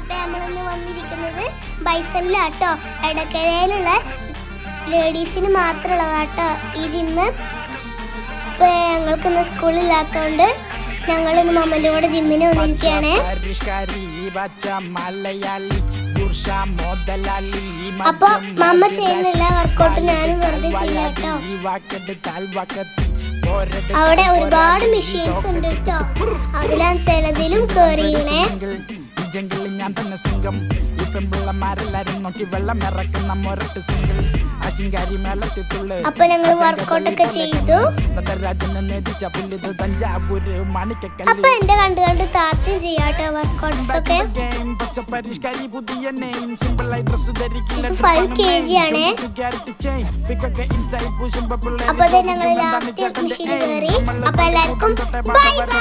അപ്പൊ നമ്മളിന്ന് വന്നിരിക്കുന്നത് ബൈസണിലാട്ടോ. എടക്കരയിലുള്ള ലേഡീസിന് മാത്രമുള്ളതാട്ടോ ഈ ജിമ്മ്. ഇപ്പൊ ഞങ്ങൾക്കിന്ന് സ്കൂളില്ലാത്തോണ്ട് ഞങ്ങൾ ഇന്ന് മമ്മന്റെ കൂടെ ജിമ്മിന് വന്നിരിക്കുകയാണ്. അപ്പൊ മമ്മ ചെയ്യുന്നില്ല വർക്കൗട്ട്, ഞാനും വെറുതെ ചെയ്യാട്ടോ. അവിടെ ഒരുപാട് മെഷീൻസ് ഉണ്ട് കേട്ടോ. അതിലാ ചിലതിലും കേറിയണേ. ഞാൻ തന്നെ സിംഗം ഈ പെൺപിള്ളമാരെല്ലാരും നോക്കി വെള്ളം ഇറക്കുന്ന മൊരട്ട് സിംഗിൾ അശിങ്കാരി മേളത്തിത്തുള്ള. അപ്പൊ ഞങ്ങൾ വർക്കൗട്ട് ഒക്കെ ചെയ്തു. അപ്പൊ എന്റെ കണ്ട് കണ്ട് താത്തയും ചെയ്യാട്ടോ വർക്കൗട്ട്സ് ഒക്കെ. 5 kg ആണ്. അപ്പൊ ഞങ്ങൾ ലാസ്റ്റ് മെഷീൻ കയറി. അപ്പൊ എല്ലാവർക്കും ബൈ ബൈ.